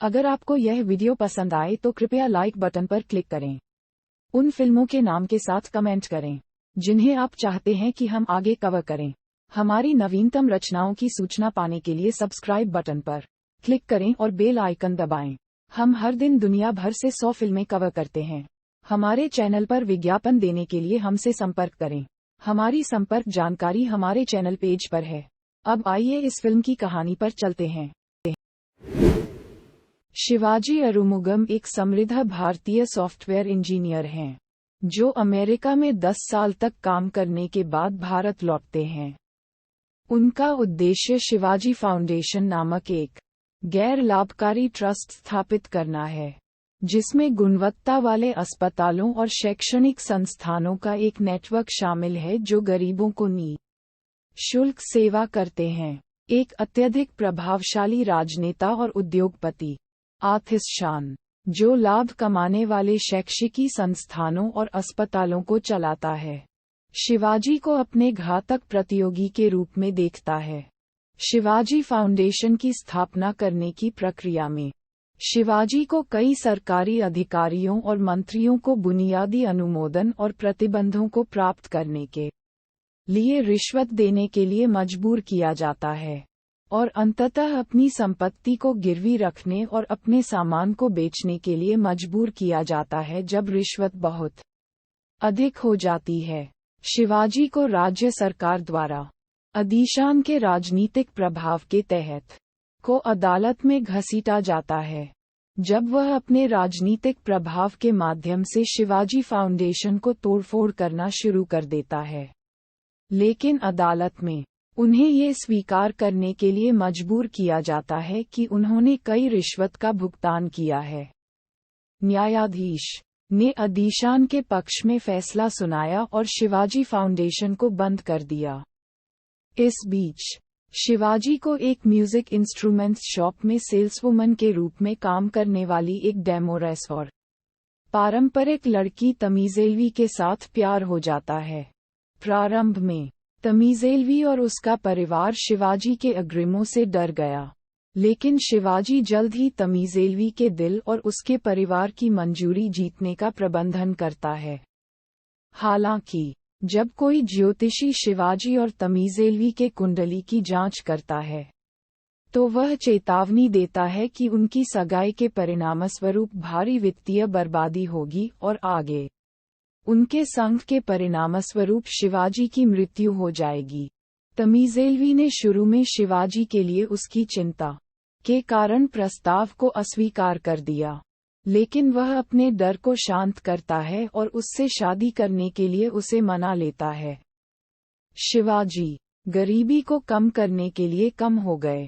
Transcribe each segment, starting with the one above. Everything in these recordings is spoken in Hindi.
अगर आपको यह वीडियो पसंद आए तो कृपया लाइक बटन पर क्लिक करें। उन फिल्मों के नाम के साथ कमेंट करें जिन्हें आप चाहते हैं कि हम आगे कवर करें। हमारी नवीनतम रचनाओं की सूचना पाने के लिए सब्सक्राइब बटन पर क्लिक करें और बेल आइकन दबाएं। हम हर दिन दुनिया भर से 100 फिल्में कवर करते हैं। हमारे चैनल पर विज्ञापन देने के लिए हमसे संपर्क करें। हमारी संपर्क जानकारी हमारे चैनल पेज पर है। अब आइए इस फिल्म की कहानी पर चलते हैं। शिवाजी अरुमुगम एक समृद्ध भारतीय सॉफ्टवेयर इंजीनियर हैं, जो अमेरिका में 10 साल तक काम करने के बाद भारत लौटते हैं। उनका उद्देश्य शिवाजी फाउंडेशन नामक एक गैर लाभकारी ट्रस्ट स्थापित करना है, जिसमें गुणवत्ता वाले अस्पतालों और शैक्षणिक संस्थानों का एक नेटवर्क शामिल है जो गरीबों को निःशुल्क सेवा करते हैं। एक अत्यधिक प्रभावशाली राजनेता और उद्योगपति आतिश शान, जो लाभ कमाने वाले शैक्षिकी संस्थानों और अस्पतालों को चलाता है, शिवाजी को अपने घातक प्रतियोगी के रूप में देखता है। शिवाजी फाउंडेशन की स्थापना करने की प्रक्रिया में शिवाजी को कई सरकारी अधिकारियों और मंत्रियों को बुनियादी अनुमोदन और प्रतिबंधों को प्राप्त करने के लिए रिश्वत देने के लिए मजबूर किया जाता है, और अंततः अपनी संपत्ति को गिरवी रखने और अपने सामान को बेचने के लिए मजबूर किया जाता है जब रिश्वत बहुत अधिक हो जाती है। शिवाजी को राज्य सरकार द्वारा आदिशान के राजनीतिक प्रभाव के तहत को अदालत में घसीटा जाता है, जब वह अपने राजनीतिक प्रभाव के माध्यम से शिवाजी फाउंडेशन को तोड़फोड़ करना शुरू कर देता है। लेकिन अदालत में उन्हें ये स्वीकार करने के लिए मजबूर किया जाता है कि उन्होंने कई रिश्वत का भुगतान किया है। न्यायाधीश ने आदिशान के पक्ष में फैसला सुनाया और शिवाजी फाउंडेशन को बंद कर दिया। इस बीच शिवाजी को एक म्यूजिक इंस्ट्रूमेंट्स शॉप में सेल्सवुमन के रूप में काम करने वाली एक डेमोरेस और पारंपरिक लड़की तमीजेल्वी के साथ प्यार हो जाता है। प्रारंभ में तमीजेल्वी और उसका परिवार शिवाजी के अग्रिमों से डर गया, लेकिन शिवाजी जल्द ही तमीजेल्वी के दिल और उसके परिवार की मंजूरी जीतने का प्रबंधन करता है। हालांकि जब कोई ज्योतिषी शिवाजी और तमीजेल्वी के कुंडली की जांच करता है, तो वह चेतावनी देता है कि उनकी सगाई के परिणामस्वरूप भारी वित्तीय बर्बादी होगी और आगे उनके संग के परिणामस्वरूप शिवाजी की मृत्यु हो जाएगी। तमीजेल्वी ने शुरू में शिवाजी के लिए उसकी चिंता के कारण प्रस्ताव को अस्वीकार कर दिया, लेकिन वह अपने डर को शांत करता है और उससे शादी करने के लिए उसे मना लेता है। शिवाजी गरीबी को कम करने के लिए कम हो गए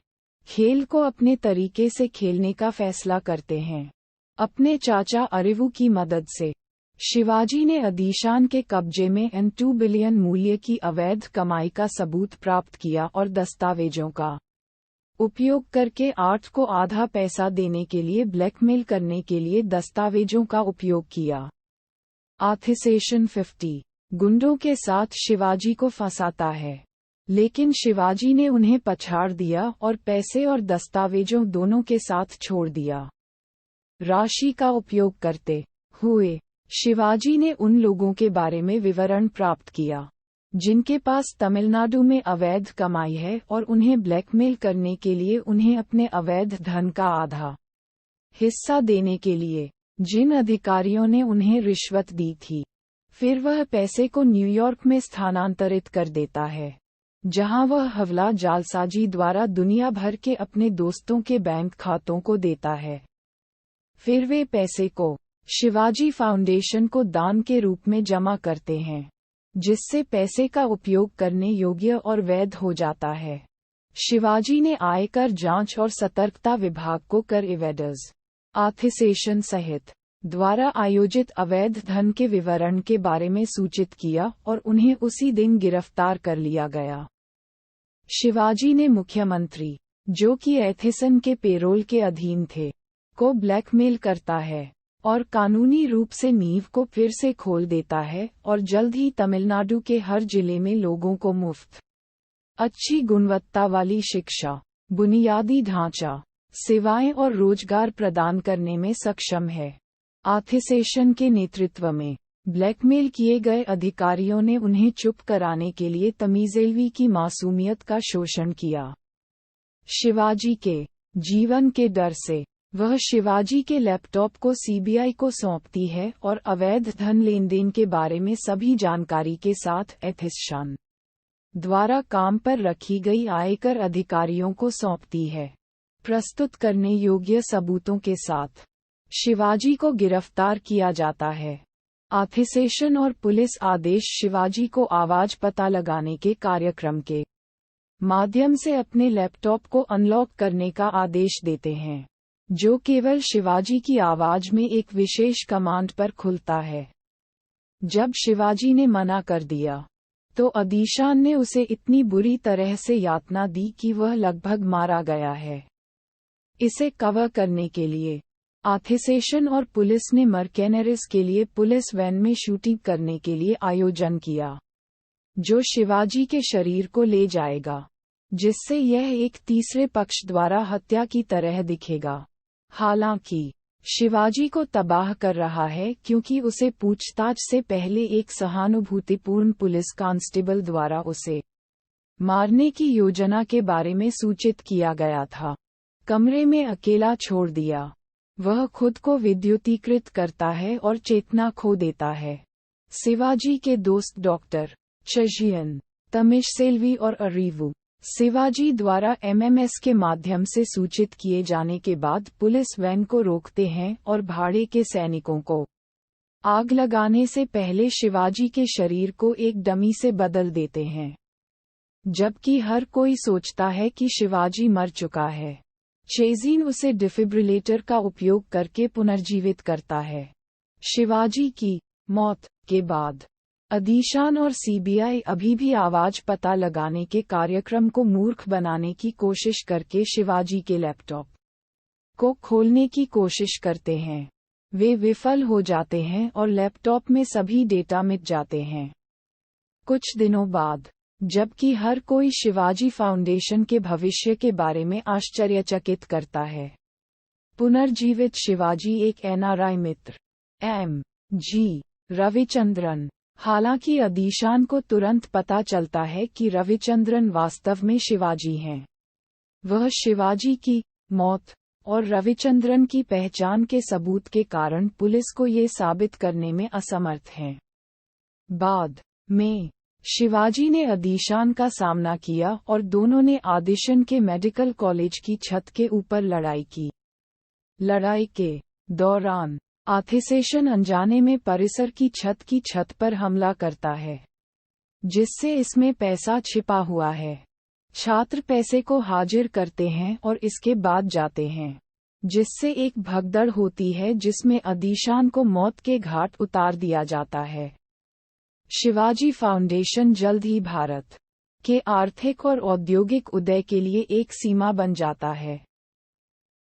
खेल को अपने तरीके से खेलने का फैसला करते हैं। अपने चाचा अरिवु की मदद से शिवाजी ने आदिशान के कब्जे में $2 बिलियन मूल्य की अवैध कमाई का सबूत प्राप्त किया और दस्तावेजों का उपयोग करके आर्ट को आधा पैसा देने के लिए ब्लैकमेल करने के लिए दस्तावेजों का उपयोग किया। आथिसेशन 50 गुंडों के साथ शिवाजी को फंसाता है, लेकिन शिवाजी ने उन्हें पछाड़ दिया और पैसे और दस्तावेजों दोनों के साथ छोड़ दिया। राशि का उपयोग करते हुए शिवाजी ने उन लोगों के बारे में विवरण प्राप्त किया जिनके पास तमिलनाडु में अवैध कमाई है और उन्हें ब्लैकमेल करने के लिए उन्हें अपने अवैध धन का आधा हिस्सा देने के लिए जिन अधिकारियों ने उन्हें रिश्वत दी थी। फिर वह पैसे को न्यूयॉर्क में स्थानांतरित कर देता है, जहां वह हवला जालसाजी द्वारा दुनिया भर के अपने दोस्तों के बैंक खातों को देता है। फिर वे पैसे को शिवाजी फाउंडेशन को दान के रूप में जमा करते हैं, जिससे पैसे का उपयोग करने योग्य और वैध हो जाता है। शिवाजी ने आयकर जांच और सतर्कता विभाग को कर एवेडर्स आथिसेशन सहित द्वारा आयोजित अवैध धन के विवरण के बारे में सूचित किया और उन्हें उसी दिन गिरफ्तार कर लिया गया। शिवाजी ने मुख्यमंत्री, जो कि एथिसन के पेरोल के अधीन थे, को ब्लैकमेल करता है और कानूनी रूप से नींव को फिर से खोल देता है और जल्द ही तमिलनाडु के हर जिले में लोगों को मुफ्त अच्छी गुणवत्ता वाली शिक्षा, बुनियादी ढांचा सेवाएं और रोजगार प्रदान करने में सक्षम है। आथिसेशन के नेतृत्व में ब्लैकमेल किए गए अधिकारियों ने उन्हें चुप कराने के लिए तमीज़ेल्वी की मासूमियत का शोषण किया। शिवाजी के जीवन के डर से वह शिवाजी के लैपटॉप को सीबीआई को सौंपती है और अवैध धन लेन देन के बारे में सभी जानकारी के साथ एथिसन द्वारा काम पर रखी गई आयकर अधिकारियों को सौंपती है। प्रस्तुत करने योग्य सबूतों के साथ शिवाजी को गिरफ्तार किया जाता है। आथिसेशन और पुलिस आदेश शिवाजी को आवाज पता लगाने के कार्यक्रम के माध्यम से अपने लैपटॉप को अनलॉक करने का आदेश देते हैं, जो केवल शिवाजी की आवाज में एक विशेष कमांड पर खुलता है। जब शिवाजी ने मना कर दिया, तो अदीशान ने उसे इतनी बुरी तरह से यातना दी कि वह लगभग मारा गया है। इसे कवर करने के लिए आथिसेशन और पुलिस ने मर्केनेरिस के लिए पुलिस वैन में शूटिंग करने के लिए आयोजन किया, जो शिवाजी के शरीर को ले जाएगा, जिससे यह एक तीसरे पक्ष द्वारा हत्या की तरह दिखेगा। हालांकि शिवाजी को तबाह कर रहा है क्योंकि उसे पूछताछ से पहले एक सहानुभूतिपूर्ण पुलिस कांस्टेबल द्वारा उसे मारने की योजना के बारे में सूचित किया गया था। कमरे में अकेला छोड़ दिया, वह खुद को विद्युतीकृत करता है और चेतना खो देता है। शिवाजी के दोस्त डॉक्टर चजियन, तमिशसेल्वी और अरीवू शिवाजी द्वारा एमएमएस के माध्यम से सूचित किए जाने के बाद पुलिस वैन को रोकते हैं और भाड़े के सैनिकों को आग लगाने से पहले शिवाजी के शरीर को एक डमी से बदल देते हैं, जबकि हर कोई सोचता है कि शिवाजी मर चुका है। चेजिन उसे डिफिब्रिलेटर का उपयोग करके पुनर्जीवित करता है। शिवाजी की मौत के बाद अदीशान और सीबीआई अभी भी आवाज पता लगाने के कार्यक्रम को मूर्ख बनाने की कोशिश करके शिवाजी के लैपटॉप को खोलने की कोशिश करते हैं। वे विफल हो जाते हैं और लैपटॉप में सभी डेटा मिट जाते हैं। कुछ दिनों बाद, जबकि हर कोई शिवाजी फाउंडेशन के भविष्य के बारे में आश्चर्यचकित करता है, पुनर्जीवित शिवाजी एक एनआरआई मित्र एम.जी. रविचंद्रन। हालांकि अदीशान को तुरंत पता चलता है कि रविचंद्रन वास्तव में शिवाजी हैं। वह शिवाजी की मौत और रविचंद्रन की पहचान के सबूत के कारण पुलिस को ये साबित करने में असमर्थ हैं। बाद में शिवाजी ने अदीशान का सामना किया और दोनों ने आदिशन के मेडिकल कॉलेज की छत के ऊपर लड़ाई की। लड़ाई के दौरान आथिसेशन अनजाने में परिसर की छत पर हमला करता है, जिससे इसमें पैसा छिपा हुआ है। छात्र पैसे को हाजिर करते हैं और इसके बाद जाते हैं, जिससे एक भगदड़ होती है जिसमें अदीशान को मौत के घाट उतार दिया जाता है। शिवाजी फाउंडेशन जल्द ही भारत के आर्थिक और औद्योगिक उदय के लिए एक सीमा बन जाता है।